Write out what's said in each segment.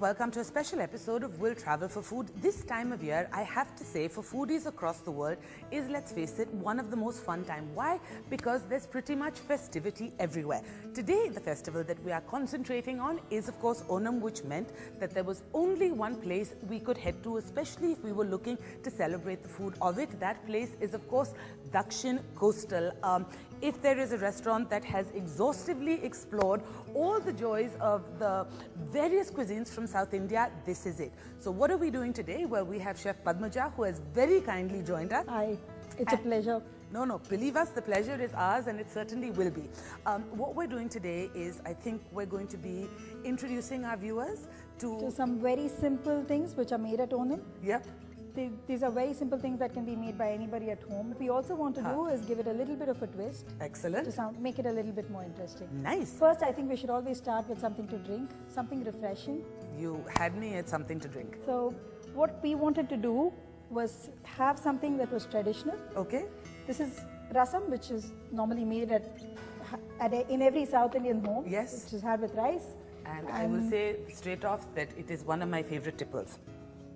welcome to a special episode of We'll Travel for Food. This time of year, I have to say, for foodies across the world, is, let's face it, one of the most fun time. Why? Because there's pretty much festivity everywhere. Today, the festival that we are concentrating on is, of course, Onam, which meant that there was only one place we could head to, especially if we were looking to celebrate the food of it. That place is, of course, Dakshin Coastal. If there is a restaurant that has exhaustively explored all the joys of the various cuisines from South India, this is it. So what are we doing today? Well, we have Chef Padmaja, who has very kindly joined us. Hi, it's a pleasure. No, believe us, the pleasure is ours, and it certainly will be. What we're doing today is, I think we're going to be introducing our viewers to some very simple things which are made at Onam. Yep. These are very simple things that can be made by anybody at home. What we also want to do is give it a little bit of a twist. Excellent. To make it a little bit more interesting. Nice. First, I think we should always start with something to drink, something refreshing. You had me at something to drink. So what we wanted to do was have something that was traditional. Okay. This is rasam, which is normally made in every South Indian home. Yes. Which is had with rice. And I will say straight off that it is one of my favorite tipples.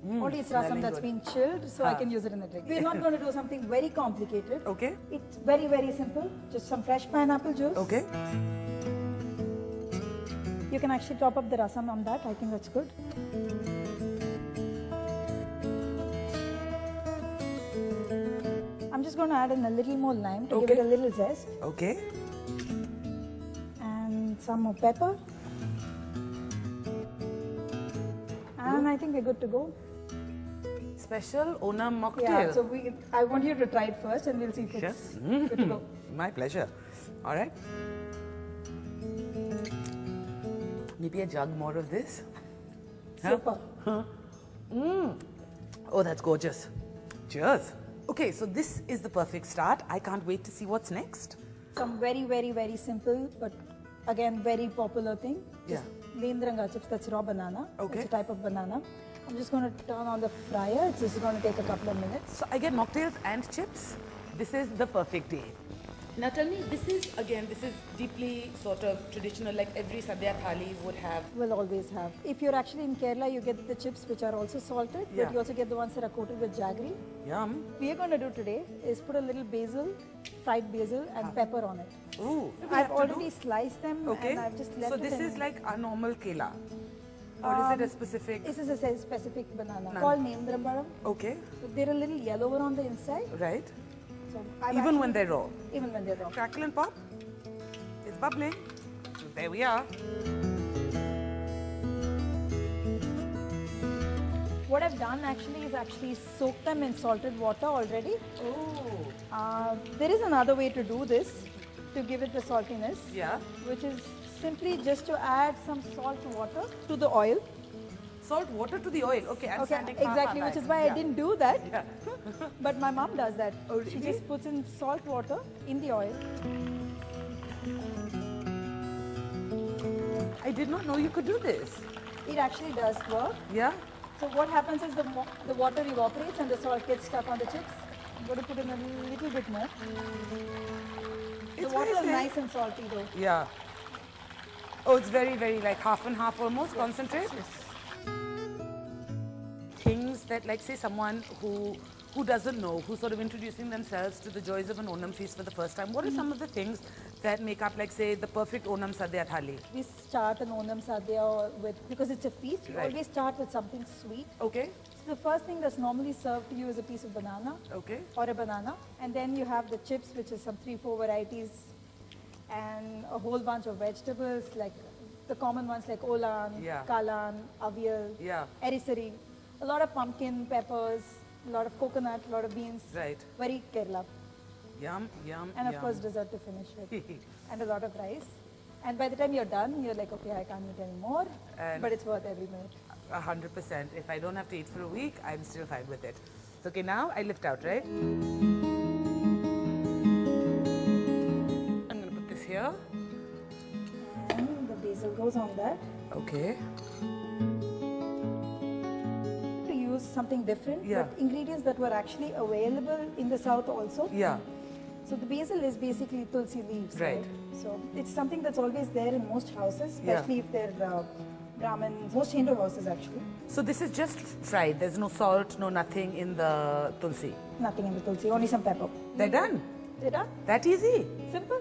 Only it's rasam that's been chilled, so I can use it in the drink. We're not going to do something very complicated. Okay. It's very, very simple. Just some fresh pineapple juice. Okay. You can actually top up the rasam on that. I think that's good. I'm just going to add in a little more lime to give it a little zest. Okay. And some more pepper. And I think we're good to go. Special Onam mocktail. Yeah, so I want you to try it first and we'll see if it's good to go. My pleasure. All right. Maybe a jug more of this. Super. Huh? Oh, that's gorgeous. Cheers. Okay, so this is the perfect start. I can't wait to see what's next. Some very, very, very simple, but again, very popular thing. Yeah. Lendranga chips, that's raw banana. Okay. It's a type of banana. I'm just going to turn on the fryer. This is going to take a couple of minutes. So I get mocktails and chips. This is the perfect day. Now tell me, this is deeply sort of traditional, like every Sadhya thali would have. Will always have. If you're actually in Kerala, you get the chips which are also salted, but you also get the ones that are coated with jaggery. Yum. What we are going to do today is put a little basil, fried basil and pepper on it. Ooh. I've already sliced them and I've just left it. So this is like a normal kela? Or is it a specific? This is a specific banana called Nemdrambaram. Okay. So they're a little yellower on the inside. Right. So even when they're raw? Even when they're raw. Crackle and pop. It's bubbling. So there we are. What I've done actually is soak them in salted water already. Oh. There is another way to do this to give it the saltiness. Yeah. Which is simply just to add some salt water to the oil. Salt water to the oil. Okay, I'm standing far, exactly, far which back. is why I didn't do that. Yeah. But my mom does that. Oh, really? She just puts in salt water in the oil. I did not know you could do this. It actually does work. Yeah. So what happens is the water evaporates and the salt gets stuck on the chips. I'm going to put in a little bit more. The water is nice and salty though. Yeah. Oh, it's very, very like half and half almost, concentrate? Yes. Things that, like, say someone who doesn't know, who's sort of introducing themselves to the joys of an Onam feast for the first time, what are some of the things that make up, like, say, the perfect Onam Sadhya thali? We start an Onam Sadhya with, because it's a feast, we always start with something sweet. Okay. So the first thing that's normally served to you is a piece of banana. Okay. Or a banana. And then you have the chips, which is some 3-4 varieties. And a whole bunch of vegetables, like the common ones like olan, kalan, avial, erisari. A lot of pumpkin, peppers, a lot of coconut, a lot of beans. Right. Very Kerala. Yum, yum, and of course dessert to finish with. And a lot of rice. And by the time you're done, you're like, okay, I can't eat anymore. But it's worth every minute. 100%. If I don't have to eat for a week, I'm still fine with it. So, okay, now I lift out, right? I'm going to put this here. And the basil goes on that. Okay. To use something different, but ingredients that were actually available in the south also. Yeah. So the basil is basically tulsi leaves. Right. So it's something that's always there in most houses, especially if they're Brahmins, most Hindu houses actually. So this is just fried. There's no salt, no nothing in the tulsi. Nothing in the tulsi, only some pepper. They're done. They're done. That easy. Simple.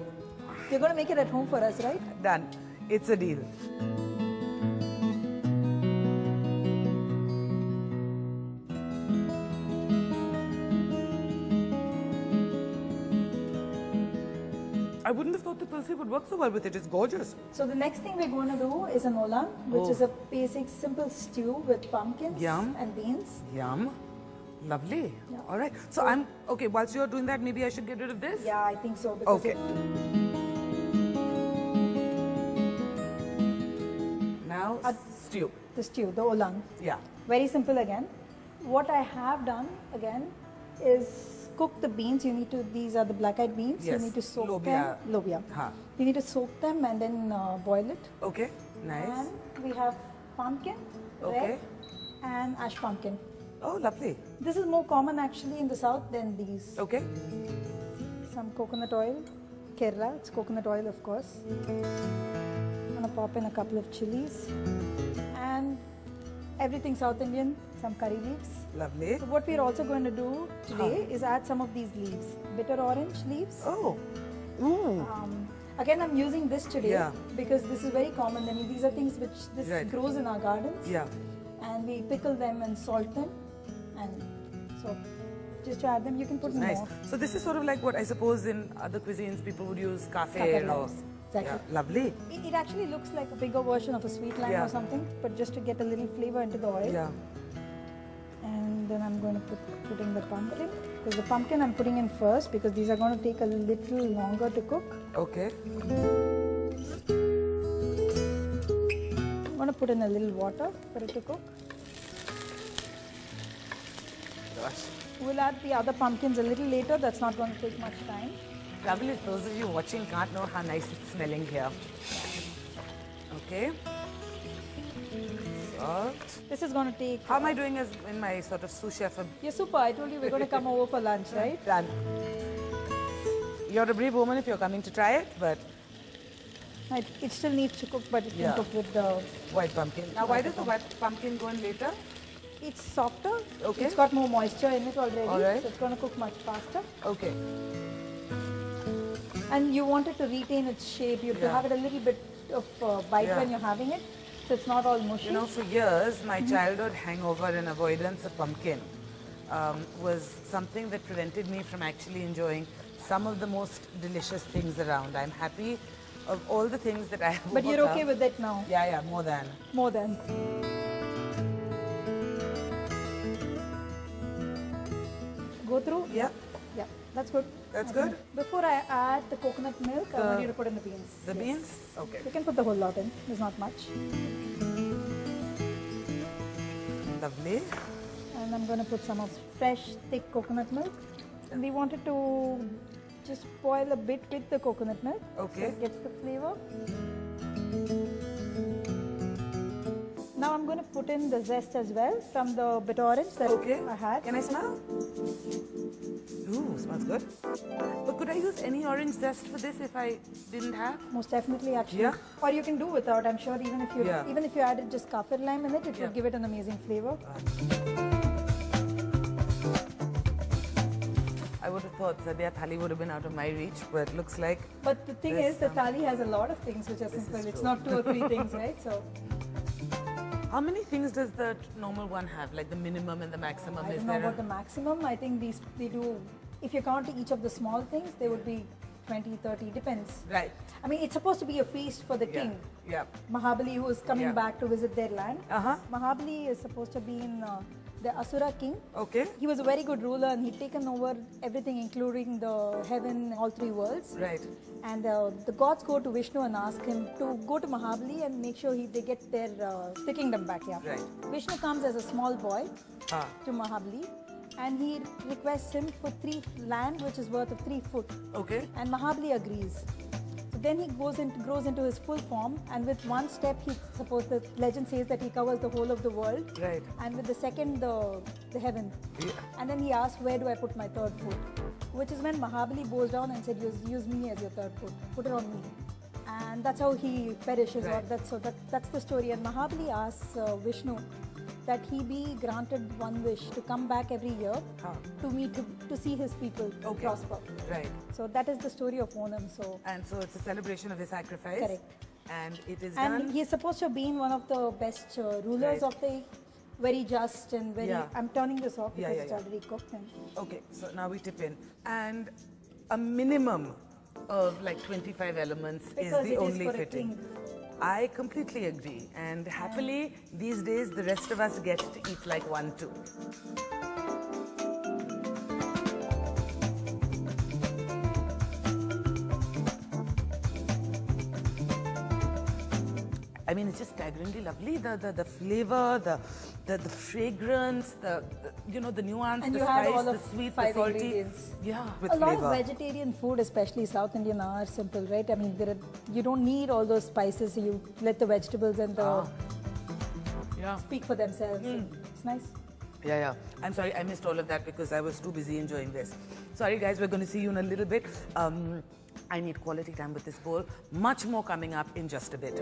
You're going to make it at home for us, right? Done. It's a deal. I wouldn't have thought the tulsi would work so well with it. It's gorgeous. So the next thing we're going to do is an Onam, which is a basic simple stew with pumpkins and beans. Yum. Lovely. Yeah. All right. So I'm, okay, whilst you're doing that, maybe I should get rid of this? Yeah, I think so. Because okay. Now, stew. The stew, the Onam. Yeah. Very simple again. What I have done again is cook the beans. You need to, these are the black-eyed beans. Yes. You need to soak them. Lobia. You need to soak them and then boil it. Okay, nice. And we have pumpkin, red, and ash pumpkin. Oh, lovely. This is more common actually in the south than these. Okay. Some coconut oil. Kerala, it's coconut oil of course. I'm gonna pop in a couple of chilies. And everything South Indian, some curry leaves. Lovely. So what we're also going to do today is add some of these leaves. Bitter orange leaves. Oh. Ooh. Again, I'm using this today because this is very common. I mean, these are things which grows in our gardens. Yeah. And we pickle them and salt them. And so just to add them, you can put more. So this is sort of like what I suppose in other cuisines people would use kaffir or... Exactly. Yeah, lovely. It actually looks like a bigger version of a sweet lime or something, but just to get a little flavor into the oil. Yeah. And then I'm going to put in the pumpkin. Because the pumpkin I'm putting in first because these are going to take a little longer to cook. Okay. I'm going to put in a little water for it to cook. Gosh. We'll add the other pumpkins a little later. That's not going to take much time. Trouble is, those of you watching can't know how nice it's smelling here. Okay. Salt. This is going to take... How am I doing as in my sort of sous chef? You're super. I told you we're going to come over for lunch, right? Done. You're a brave woman if you're coming to try it, but... It still needs to cook, but it can cook with the... White pumpkin. Now, why does the white pumpkin go in later? It's softer. Okay. It's got more moisture in it already. All right. So it's going to cook much faster. Okay. And you want it to retain its shape. You have to have it a little bit of bite when you're having it. So it's not all mushy. You know, for years, my childhood hangover and avoidance of pumpkin was something that prevented me from actually enjoying some of the most delicious things around. I'm happy of all the things that I have. But you're okay with it now? Yeah, yeah, more than. More than. Go through? Yeah. Yeah, that's good. That's good? Before I add the coconut milk, I want you to put in the beans. The beans? Okay. You can put the whole lot in. There's not much. Lovely. And I'm going to put some of fresh, thick coconut milk. And we want it to just boil a bit with the coconut milk. Okay. So it gets the flavor. Now I'm going to put in the zest as well from the bitter orange that I had. Can I smell? Ooh, smells good. But could I use any orange zest for this if I didn't have? Most definitely, actually. Yeah. Or you can do without. I'm sure even if you added just kaffir lime in it, it would give it an amazing flavor. I would have thought Sadhya thali would have been out of my reach, but looks like... But the thing is, the thali has a lot of things which are simple. It's not 2 or 3 things, right? So. How many things does the normal one have? Like the minimum and the maximum? I don't know about the maximum. I think they do, if you count each of the small things, they would be 20, 30, depends. Right. I mean, it's supposed to be a feast for the king. Yeah. Mahabali, who is coming back to visit their land. Mahabali is supposed to be in the Asura king. Okay. He was a very good ruler and he'd taken over everything, including the heaven, all 3 worlds. Right. And the gods go to Vishnu and ask him to go to Mahabali and make sure they get their kingdom back here. Right. Vishnu comes as a small boy to Mahabali and he requests him for 3 land which is worth of 3 foot. Okay. And Mahabali agrees. So then he grows into his full form, and with one step, the legend says that he covers the whole of the world. Right. And with the second, the heaven. Yeah. And then he asked, where do I put my 3rd foot? Which is when Mahabali bows down and said, use me as your 3rd foot. Put it on me. And and that's how he perishes. Right. That's the story. And Mahabali asks Vishnu that he be granted one wish to come back every year to see his people prosper. Right. So that is the story of Onam. And so it's a celebration of his sacrifice. Correct. And it is done. And he is supposed to have been one of the best rulers of the, very just and very. I'm turning this off because it's already cooked. Okay, so now we tip in, and a minimum of like 25 elements because is the only fitting. I completely agree, and happily these days the rest of us get to eat like one too. I mean, it's just staggeringly lovely. The flavor, the fragrance, the nuance, and the spice, the sweet, the salty. Yeah, with flavor. A lot of vegetarian food, especially South Indian, are simple, right? I mean, you don't need all those spices. You let the vegetables and the speak for themselves. It's nice. Yeah. I'm sorry, I missed all of that because I was too busy enjoying this. Sorry, guys, we're going to see you in a little bit. I need quality time with this bowl. Much more coming up in just a bit.